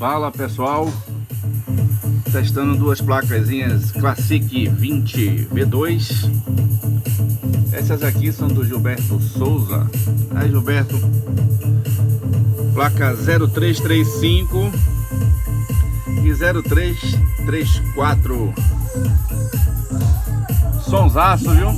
Fala pessoal, testando duas placazinhas Classic 20 V2. Essas aqui são do Gilberto Souza. Aí Gilberto, placa 0335 e 0334. Sonsaço, viu?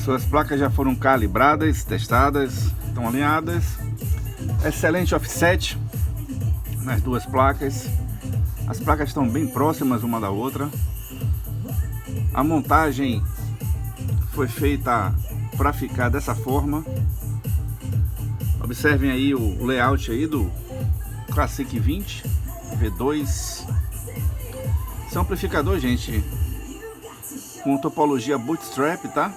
Suas placas já foram calibradas, testadas, estão alinhadas. Excelente offset nas duas placas. As placas estão bem próximas uma da outra. A montagem foi feita para ficar dessa forma. Observem aí o layout aí do Classic 20 V2. Esse amplificador, gente, com topologia bootstrap, tá?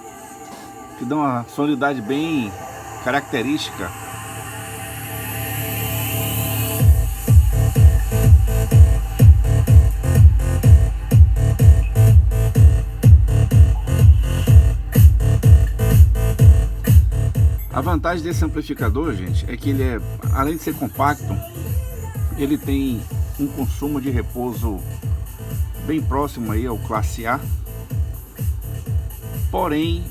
Que dá uma sonoridade bem característica. A vantagem desse amplificador, gente, é que ele é, além de ser compacto, ele tem um consumo de repouso bem próximo aí ao classe A. Porém,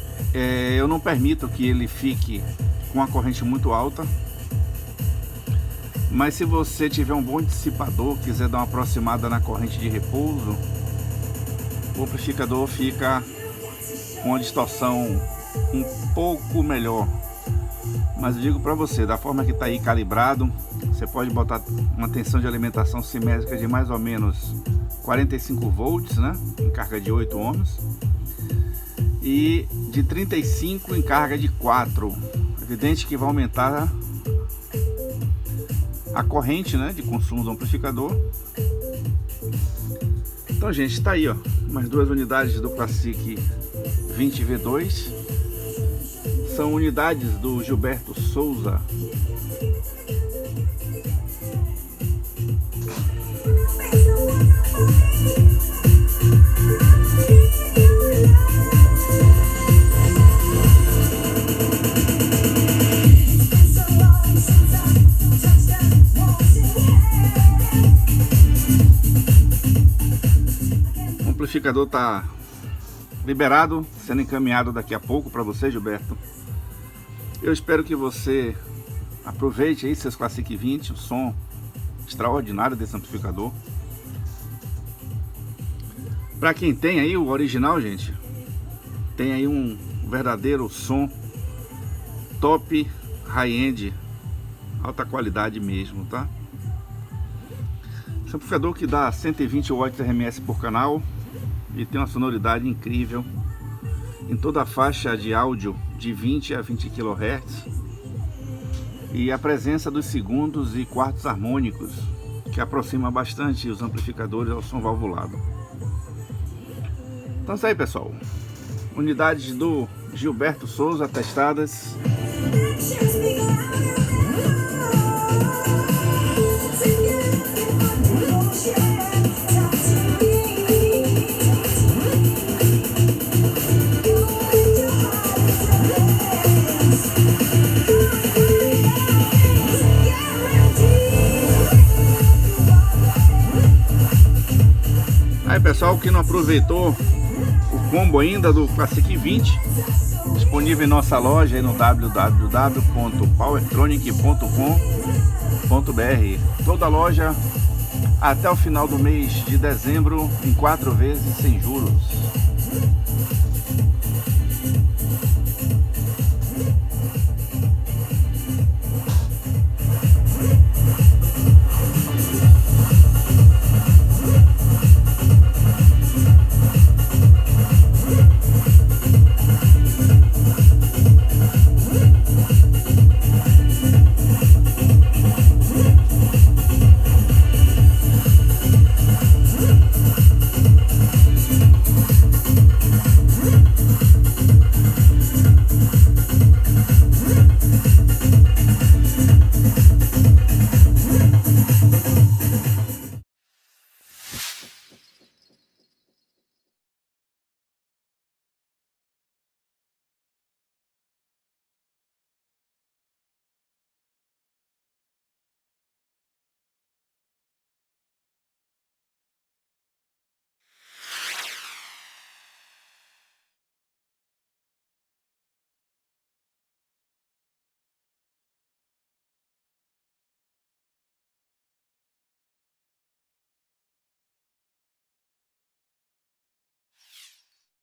eu não permito que ele fique com a corrente muito alta. Mas se você tiver um bom dissipador, quiser dar uma aproximada na corrente de repouso, o amplificador fica com uma distorção um pouco melhor. Mas eu digo para você, da forma que está aí calibrado, você pode botar uma tensão de alimentação simétrica de mais ou menos 45 volts, né, em carga de 8 ohms. E de 35 em carga de 4. Evidente que vai aumentar a corrente, né, de consumo do amplificador. Então, gente, está aí, ó, umas duas unidades do Classic 20 V2. São unidades do Gilberto Souza. O amplificador está liberado, sendo encaminhado daqui a pouco para você, Gilberto. Eu espero que você aproveite aí seus Classic 20, o som extraordinário desse amplificador. Para quem tem aí o original, gente, tem aí um verdadeiro som top, high-end, alta qualidade mesmo, tá? Esse amplificador que dá 120 watts RMS por canal e tem uma sonoridade incrível em toda a faixa de áudio de 20 a 20 kHz, e a presença dos segundos e quartos harmônicos, que aproxima bastante os amplificadores ao som valvulado. Então é isso aí, pessoal. Unidades do Gilberto Souza testadas. Aí, pessoal, que não aproveitou o combo ainda do Classic 20, disponível em nossa loja aí no www.powertronic.com.br. Toda a loja até o final do mês de dezembro em 4 vezes sem juros.